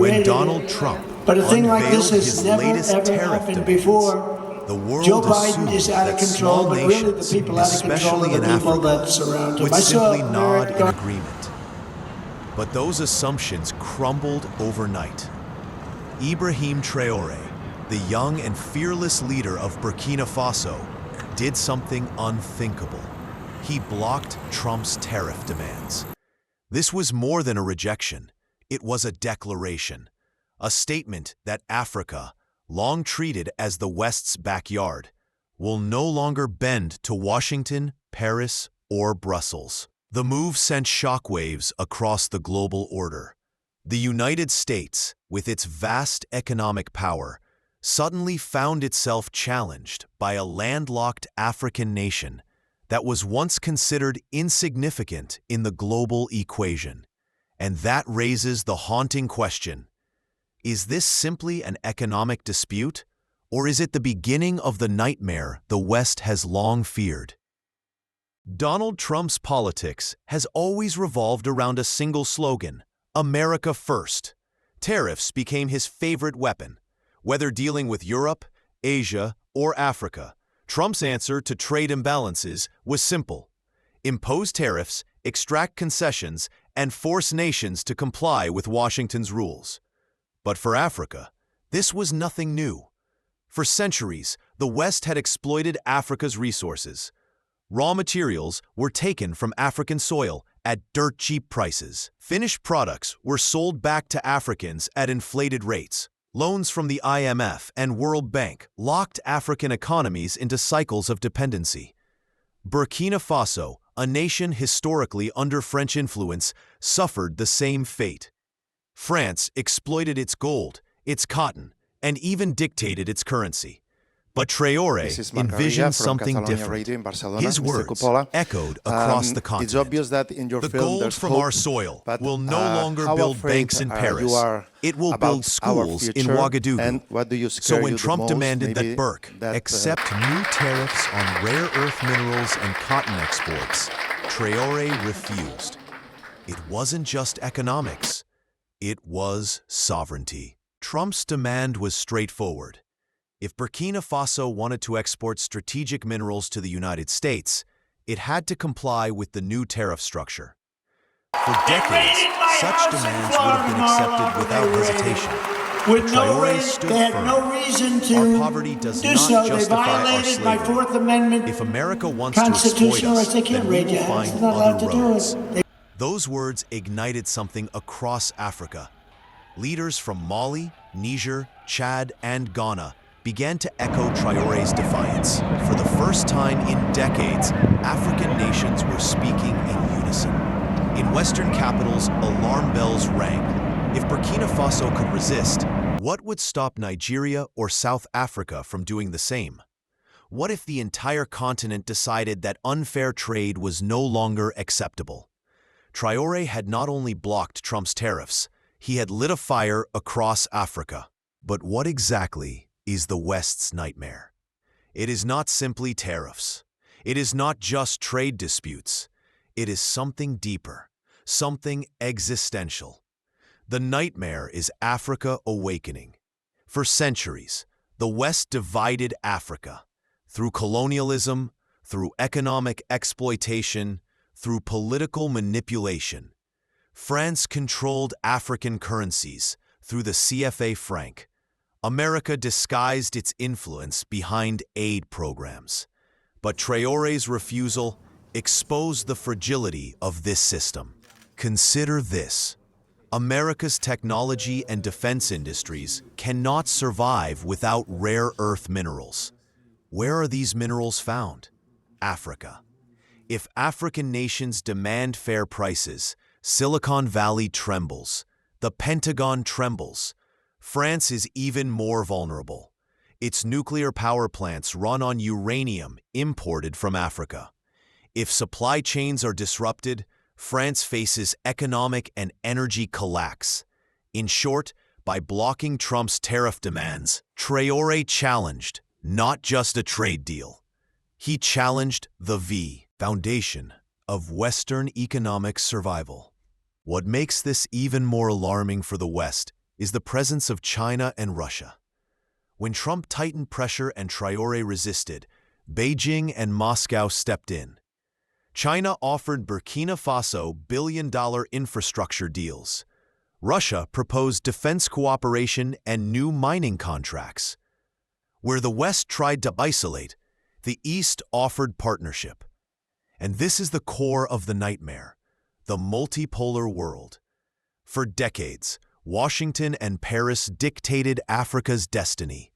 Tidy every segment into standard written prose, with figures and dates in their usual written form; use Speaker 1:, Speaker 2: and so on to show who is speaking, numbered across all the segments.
Speaker 1: When Donald Trump
Speaker 2: But a thing like this
Speaker 1: unveiled
Speaker 2: has
Speaker 1: his
Speaker 2: never,
Speaker 1: latest
Speaker 2: ever
Speaker 1: tariff
Speaker 2: happened
Speaker 1: demands,
Speaker 2: before.
Speaker 1: the world
Speaker 2: Joe Biden
Speaker 1: assumed
Speaker 2: is out of
Speaker 1: that
Speaker 2: control,
Speaker 1: small
Speaker 2: but really the
Speaker 1: nations,
Speaker 2: people out of control
Speaker 1: especially
Speaker 2: are
Speaker 1: in
Speaker 2: the people that
Speaker 1: Africa,
Speaker 2: surround him.
Speaker 1: would
Speaker 2: I saw
Speaker 1: simply nod in
Speaker 2: America.
Speaker 1: agreement. But those assumptions crumbled overnight. Ibrahim Traoré, the young and fearless leader of Burkina Faso, did something unthinkable. He blocked Trump's tariff demands. This was more than a rejection. It was a declaration, a statement that Africa, long treated as the West's backyard, will no longer bend to Washington, Paris, or Brussels. The move sent shockwaves across the global order. The United States, with its vast economic power, suddenly found itself challenged by a landlocked African nation that was once considered insignificant in the global equation. And that raises the haunting question: is this simply an economic dispute, or is it the beginning of the nightmare the West has long feared? Donald Trump's politics has always revolved around a single slogan: America first. Tariffs became his favorite weapon. Whether dealing with Europe, Asia, or Africa, Trump's answer to trade imbalances was simple: impose tariffs, extract concessions, and force nations to comply with Washington's rules. But for Africa, this was nothing new. For centuries, the West had exploited Africa's resources. Raw materials were taken from African soil at dirt-cheap prices. Finished products were sold back to Africans at inflated rates. Loans from the IMF and World Bank locked African economies into cycles of dependency. Burkina Faso, a nation historically under French influence, suffered the same fate. France exploited its gold, its cotton, and even dictated its currency. But Traoré envisioned something different. His words echoed across the continent.
Speaker 3: It's obvious that in your
Speaker 1: The
Speaker 3: film
Speaker 1: gold
Speaker 3: there's
Speaker 1: from
Speaker 3: hope,
Speaker 1: our soil
Speaker 3: but,
Speaker 1: will no longer
Speaker 3: how
Speaker 1: build
Speaker 3: afraid
Speaker 1: banks in
Speaker 3: you
Speaker 1: Paris.
Speaker 3: are
Speaker 1: It will
Speaker 3: about
Speaker 1: build schools
Speaker 3: our
Speaker 1: in
Speaker 3: future,
Speaker 1: Ouagadougou.
Speaker 3: and what do you
Speaker 1: So
Speaker 3: scare
Speaker 1: when
Speaker 3: you the
Speaker 1: Trump
Speaker 3: most?
Speaker 1: demanded
Speaker 3: Maybe
Speaker 1: that Burke
Speaker 3: that,
Speaker 1: accept new tariffs on rare earth minerals and cotton exports, Traoré refused. It wasn't just economics. It was sovereignty. Trump's demand was straightforward. If Burkina Faso wanted to export strategic minerals to the United States, it had to comply with the new tariff structure. For decades, such demands would have been accepted without hesitation.
Speaker 2: With no
Speaker 1: Traoré
Speaker 2: reason,
Speaker 1: stood
Speaker 2: they had
Speaker 1: firm.
Speaker 2: no reason to
Speaker 1: Our poverty does
Speaker 2: do
Speaker 1: not
Speaker 2: so. They
Speaker 1: justify our
Speaker 2: violated my
Speaker 1: slavery.
Speaker 2: Fourth Amendment
Speaker 1: If America wants to exploit
Speaker 2: constitutional
Speaker 1: us,
Speaker 2: rights. They
Speaker 1: then
Speaker 2: can't
Speaker 1: we
Speaker 2: raid
Speaker 1: will
Speaker 2: your house.
Speaker 1: find
Speaker 2: They're not allowed
Speaker 1: other
Speaker 2: to do
Speaker 1: roads.
Speaker 2: it.
Speaker 1: Those words ignited something across Africa. Leaders from Mali, Niger, Chad, and Ghana began to echo Traoré's defiance. For the first time in decades, African nations were speaking in unison. In Western capitals, alarm bells rang. If Burkina Faso could resist, what would stop Nigeria or South Africa from doing the same? What if the entire continent decided that unfair trade was no longer acceptable? Traoré had not only blocked Trump's tariffs, he had lit a fire across Africa. But what exactly is the West's nightmare? It is not simply tariffs. It is not just trade disputes. It is something deeper, something existential. The nightmare is Africa awakening. For centuries, the West divided Africa through colonialism, through economic exploitation, through political manipulation. France controlled African currencies through the CFA franc. America disguised its influence behind aid programs. But Traoré's refusal exposed the fragility of this system. Consider this: America's technology and defense industries cannot survive without rare earth minerals. Where are these minerals found? Africa. If African nations demand fair prices, Silicon Valley trembles. The Pentagon trembles. France is even more vulnerable. Its nuclear power plants run on uranium imported from Africa. If supply chains are disrupted, France faces economic and energy collapse. In short, by blocking Trump's tariff demands, Traoré challenged not just a trade deal. He challenged the foundation of Western economic survival. What makes this even more alarming for the West is the presence of China and Russia. When Trump tightened pressure and Traoré resisted, Beijing and Moscow stepped in. China offered Burkina Faso billion-dollar infrastructure deals. Russia proposed defense cooperation and new mining contracts. Where the West tried to isolate, the East offered partnership. And this is the core of the nightmare, the multipolar world. For decades, Washington and Paris dictated Africa's destiny.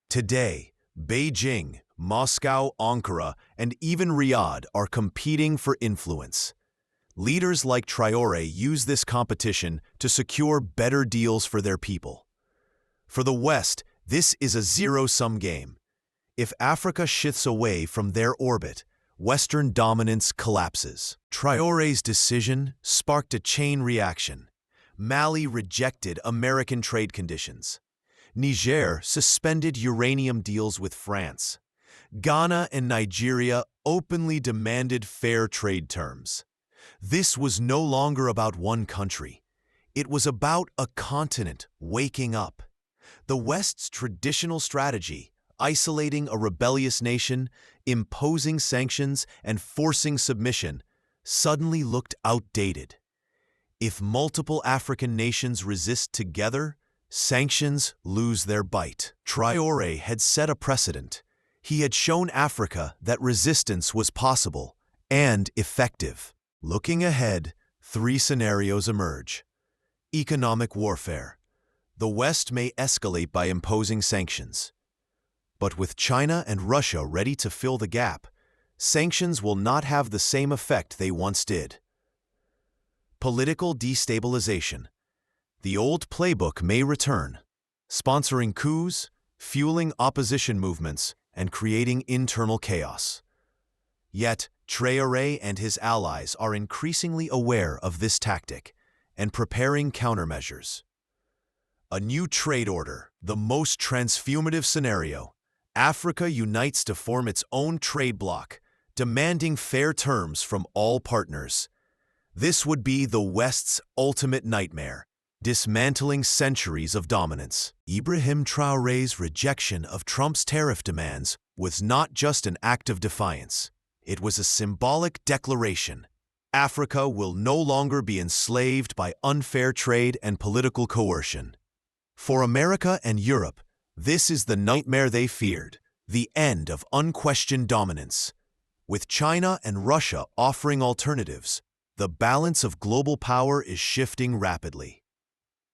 Speaker 1: Today, Beijing, Moscow, Ankara, and even Riyadh are competing for influence. Leaders like Traoré use this competition to secure better deals for their people. For the West, this is a zero-sum game. If Africa shifts away from their orbit, Western dominance collapses. Traoré's decision sparked a chain reaction. Mali rejected American trade conditions. Niger suspended uranium deals with France. Ghana and Nigeria openly demanded fair trade terms. This was no longer about one country. It was about a continent waking up. The West's traditional strategy, isolating a rebellious nation, imposing sanctions, and forcing submission, suddenly looked outdated. If multiple African nations resist together, sanctions lose their bite. Traoré had set a precedent. He had shown Africa that resistance was possible and effective. Looking ahead, three scenarios emerge. Economic warfare. The West may escalate by imposing sanctions. But with China and Russia ready to fill the gap, sanctions will not have the same effect they once did. Political destabilization. The old playbook may return, sponsoring coups, fueling opposition movements, and creating internal chaos. Yet, Traoré and his allies are increasingly aware of this tactic and preparing countermeasures. A new trade order, the most transformative scenario. Africa unites to form its own trade bloc, demanding fair terms from all partners. This would be the West's ultimate nightmare, dismantling centuries of dominance. Ibrahim Traoré's rejection of Trump's tariff demands was not just an act of defiance. It was a symbolic declaration. Africa will no longer be enslaved by unfair trade and political coercion. For America and Europe, this is the nightmare they feared, the end of unquestioned dominance. With China and Russia offering alternatives, the balance of global power is shifting rapidly.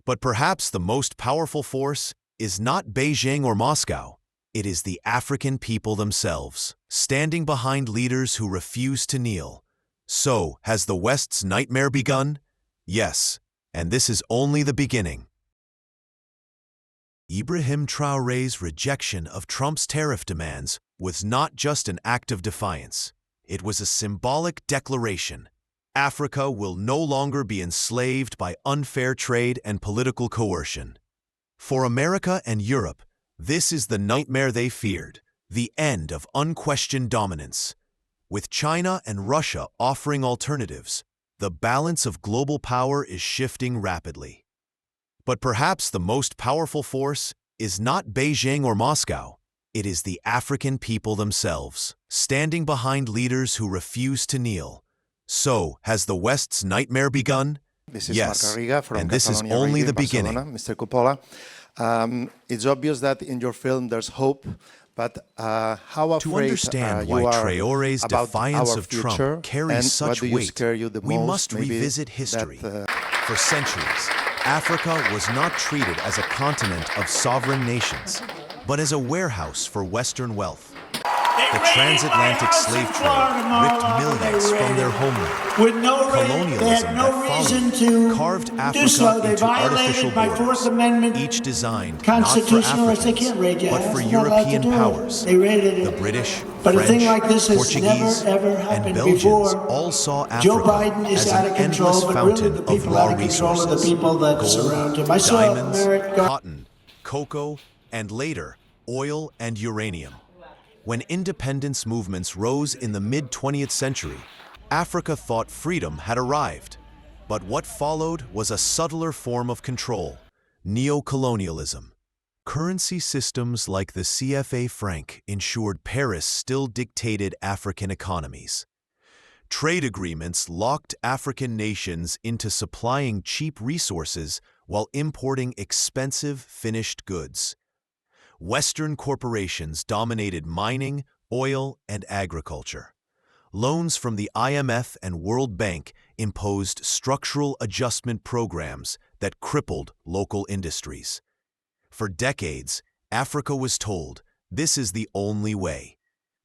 Speaker 1: But perhaps the most powerful force is not Beijing or Moscow. It is the African people themselves, standing behind leaders who refuse to kneel. So, has the West's nightmare begun? Yes, and this is only the beginning. Ibrahim Traoré's rejection of Trump's tariff demands was not just an act of defiance. It was a symbolic declaration. Africa will no longer be enslaved by unfair trade and political coercion. For America and Europe, this is the nightmare they feared, the end of unquestioned dominance. With China and Russia offering alternatives, the balance of global power is shifting rapidly. But perhaps the most powerful force is not Beijing or Moscow. It is the African people themselves, standing behind leaders who refuse to kneel. So, has the West's nightmare begun?
Speaker 3: This is
Speaker 1: Yes,
Speaker 3: Marc Garriga from
Speaker 1: and this is
Speaker 3: Catalonia
Speaker 1: only
Speaker 3: Radio
Speaker 1: the
Speaker 3: in Barcelona.
Speaker 1: beginning.
Speaker 3: Mr. Coppola, it's obvious that in your film there's hope, but how afraid
Speaker 1: To understand
Speaker 3: you
Speaker 1: why
Speaker 3: are
Speaker 1: Traoré's
Speaker 3: about
Speaker 1: defiance
Speaker 3: our
Speaker 1: of
Speaker 3: future,
Speaker 1: Trump carries
Speaker 3: and
Speaker 1: such
Speaker 3: what do you
Speaker 1: weight,
Speaker 3: scare you the
Speaker 1: we
Speaker 3: most?
Speaker 1: must
Speaker 3: Maybe
Speaker 1: revisit history.
Speaker 3: that,
Speaker 1: For centuries, Africa was not treated as a continent of sovereign nations, but as a warehouse for Western wealth. The transatlantic slave trade ripped millions from their homeland.
Speaker 2: With no they
Speaker 1: Colonialism
Speaker 2: had no
Speaker 1: that
Speaker 2: reason
Speaker 1: followed
Speaker 2: to
Speaker 1: carved
Speaker 2: do
Speaker 1: Africa
Speaker 2: so. They
Speaker 1: into artificial
Speaker 2: violated my
Speaker 1: borders,
Speaker 2: Fourth Amendment
Speaker 1: each designed not for
Speaker 2: constitutionalists. They
Speaker 1: Africans,
Speaker 2: can't raid your
Speaker 1: but
Speaker 2: house.
Speaker 1: for
Speaker 2: They're not allowed to
Speaker 1: European
Speaker 2: do it.
Speaker 1: powers.
Speaker 2: They raided it.
Speaker 1: The British,
Speaker 2: But a thing
Speaker 1: French,
Speaker 2: like this has
Speaker 1: Portuguese,
Speaker 2: never, ever
Speaker 1: and
Speaker 2: happened
Speaker 1: Belgians
Speaker 2: before.
Speaker 1: all saw
Speaker 2: Joe
Speaker 1: Africa
Speaker 2: Biden is
Speaker 1: as
Speaker 2: out
Speaker 1: an
Speaker 2: of control,
Speaker 1: endless
Speaker 2: but really
Speaker 1: fountain
Speaker 2: the
Speaker 1: of
Speaker 2: people
Speaker 1: raw
Speaker 2: out of control are the
Speaker 1: resources.
Speaker 2: people that surround him. I saw
Speaker 1: Diamonds,
Speaker 2: America.
Speaker 1: cotton, cocoa, and later, oil and uranium. When independence movements rose in the mid-20th century, Africa thought freedom had arrived. But what followed was a subtler form of control, Neocolonialism. Currency systems like the CFA franc ensured Paris still dictated African economies. Trade agreements locked African nations into supplying cheap resources while importing expensive finished goods. Western corporations dominated mining, oil, and agriculture. Loans from the IMF and World Bank imposed structural adjustment programs that crippled local industries. For decades, Africa was told, this is the only way.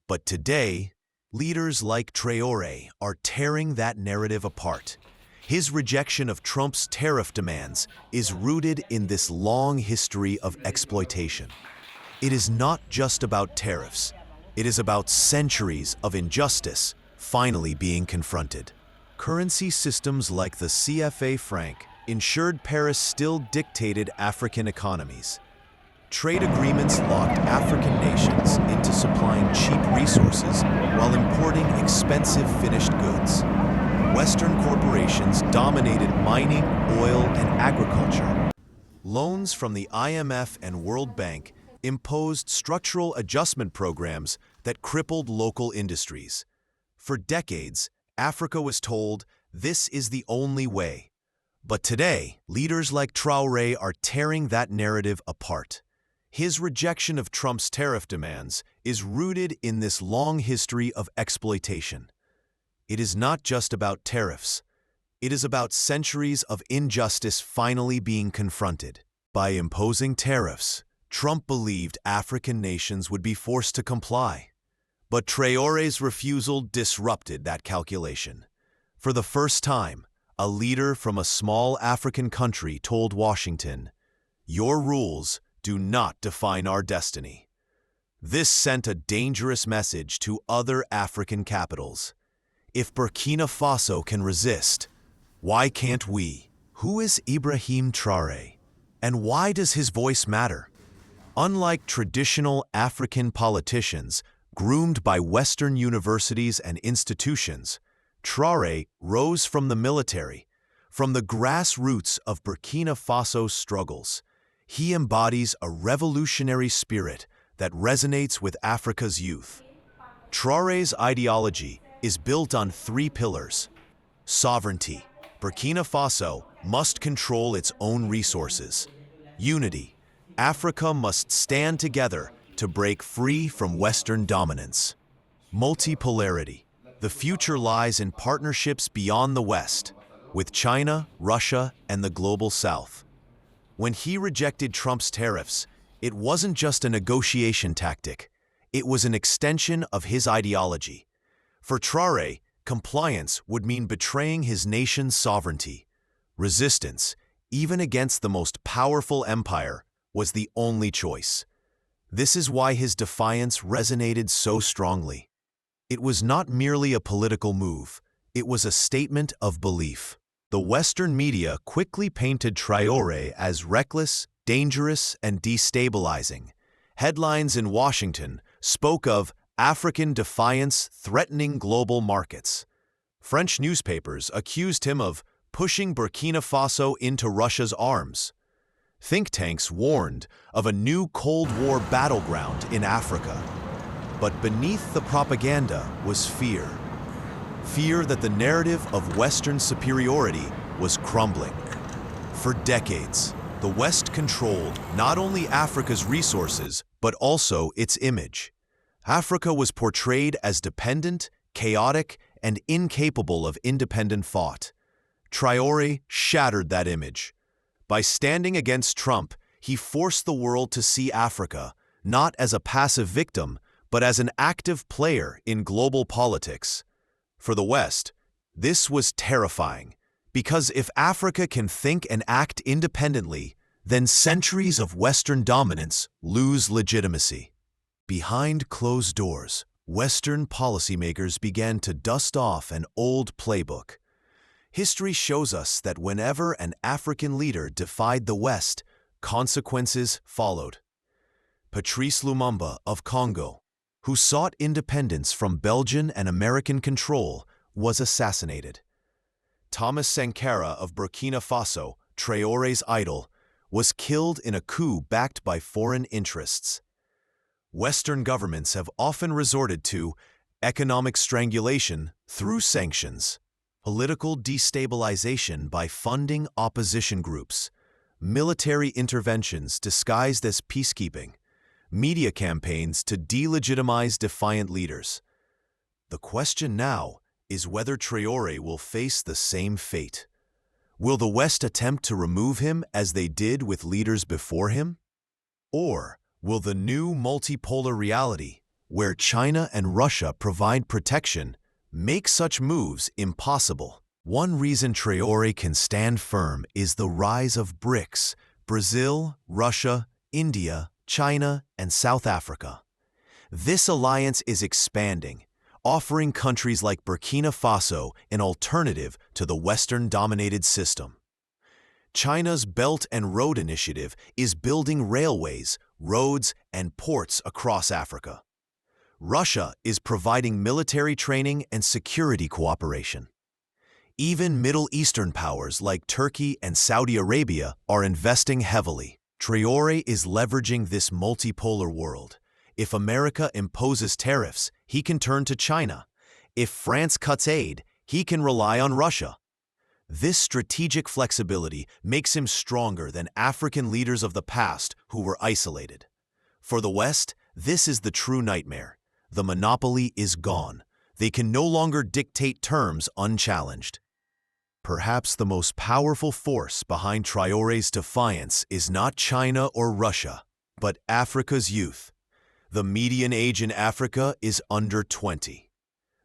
Speaker 1: But today, leaders like Traoré are tearing that narrative apart. His rejection of Trump's tariff demands is rooted in this long history of exploitation. It is not just about tariffs. It is about centuries of injustice finally being confronted. Currency systems like the CFA franc ensured Paris still dictated African economies. Trade agreements locked African nations into supplying cheap resources while importing expensive finished goods. Western corporations dominated mining, oil, and agriculture. Loans from the IMF and World Bank imposed structural adjustment programs that crippled local industries. For decades, Africa was told, this is the only way. But today, leaders like Traoré are tearing that narrative apart. His rejection of Trump's tariff demands is rooted in this long history of exploitation. It is not just about tariffs. It is about centuries of injustice finally being confronted. By imposing tariffs, Trump believed African nations would be forced to comply. But Traoré's refusal disrupted that calculation. For the first time, a leader from a small African country told Washington, "Your rules do not define our destiny." This sent a dangerous message to other African capitals. If Burkina Faso can resist, why can't we? Who is Ibrahim Traoré? And why does his voice matter? Unlike traditional African politicians groomed by Western universities and institutions, Traoré rose from the military, from the grassroots of Burkina Faso's struggles. He embodies a revolutionary spirit that resonates with Africa's youth. Traoré's ideology is built on three pillars. Sovereignty. Burkina Faso must control its own resources. Unity. Africa must stand together to break free from Western dominance. Multipolarity. The future lies in partnerships beyond the West, with China, Russia, and the global South. When he rejected Trump's tariffs, it wasn't just a negotiation tactic. It was an extension of his ideology. For Traoré, compliance would mean betraying his nation's sovereignty. Resistance, even against the most powerful empire, was the only choice. This is why his defiance resonated so strongly. It was not merely a political move. It was a statement of belief. The Western media quickly painted Traoré as reckless, dangerous, and destabilizing. Headlines in Washington spoke of African defiance threatening global markets. French newspapers accused him of pushing Burkina Faso into Russia's arms. Think tanks warned of a new Cold War battleground in Africa. But beneath the propaganda was fear. Fear that the narrative of Western superiority was crumbling. For decades, the West controlled not only Africa's resources, but also its image. Africa was portrayed as dependent, chaotic, and incapable of independent thought. Traoré shattered that image. By standing against Trump, he forced the world to see Africa not as a passive victim, but as an active player in global politics. For the West, this was terrifying, because if Africa can think and act independently, then centuries of Western dominance lose legitimacy. Behind closed doors, Western policymakers began to dust off an old playbook. History shows us that whenever an African leader defied the West, consequences followed. Patrice Lumumba of Congo, who sought independence from Belgian and American control, was assassinated. Thomas Sankara of Burkina Faso, Traoré's idol, was killed in a coup backed by foreign interests. Western governments have often resorted to economic strangulation through sanctions, political destabilization by funding opposition groups, military interventions disguised as peacekeeping, media campaigns to delegitimize defiant leaders. The question now is whether Traoré will face the same fate. Will the West attempt to remove him as they did with leaders before him? Or will the new multipolar reality, where China and Russia provide protection, make such moves impossible? One reason Traoré can stand firm is the rise of BRICS: Brazil, Russia, India, China, and South Africa. This alliance is expanding, offering countries like Burkina Faso an alternative to the Western-dominated system. China's Belt and Road Initiative is building railways, roads, and ports across Africa. Russia is providing military training and security cooperation. Even Middle Eastern powers like Turkey and Saudi Arabia are investing heavily. Traoré is leveraging this multipolar world. If America imposes tariffs, he can turn to China. If France cuts aid, he can rely on Russia. This strategic flexibility makes him stronger than African leaders of the past who were isolated. For the West, this is the true nightmare. The monopoly is gone. They can no longer dictate terms unchallenged. Perhaps the most powerful force behind Traoré's defiance is not China or Russia, but Africa's youth. The median age in Africa is under 20.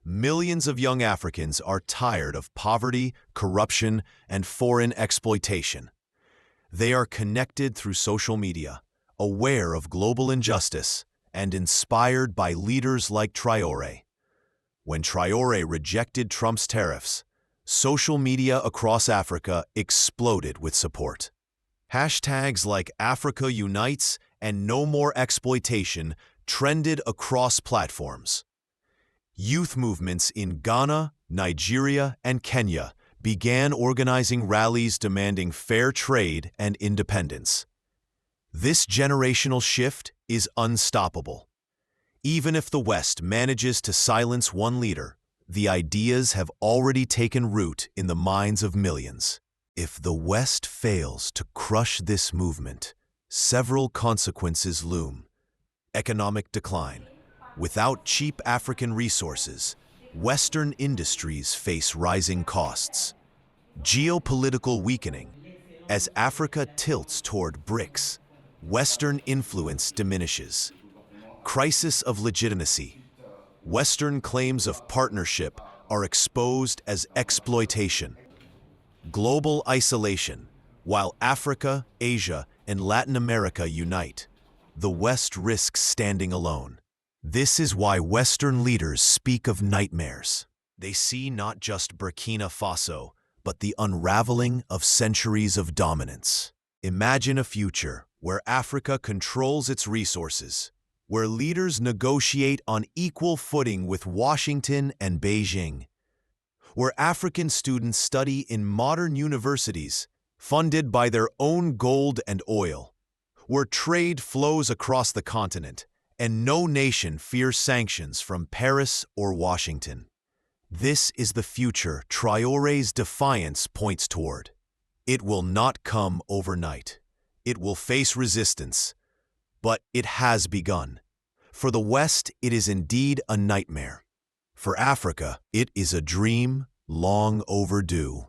Speaker 1: Millions of young Africans are tired of poverty, corruption, and foreign exploitation. They are connected through social media, aware of global injustice, and inspired by leaders like Traoré. When Traoré rejected Trump's tariffs, social media across Africa exploded with support. Hashtags like Africa Unites and No More Exploitation trended across platforms. Youth movements in Ghana, Nigeria, and Kenya began organizing rallies demanding fair trade and independence. This generational shift is unstoppable. Even if the West manages to silence one leader, the ideas have already taken root in the minds of millions. If the West fails to crush this movement, several consequences loom. Economic decline. Without cheap African resources, Western industries face rising costs. Geopolitical weakening. As Africa tilts toward BRICS, Western influence diminishes. Crisis of legitimacy. Western claims of partnership are exposed as exploitation. Global isolation. While Africa, Asia, and Latin America unite, the West risks standing alone. This is why Western leaders speak of nightmares. They see not just Burkina Faso, but the unraveling of centuries of dominance. Imagine a future where Africa controls its resources, where leaders negotiate on equal footing with Washington and Beijing, where African students study in modern universities funded by their own gold and oil, where trade flows across the continent, and no nation fears sanctions from Paris or Washington. This is the future Traoré's defiance points toward. It will not come overnight. It will face resistance, but it has begun. For the West, it is indeed a nightmare. For Africa, it is a dream long overdue.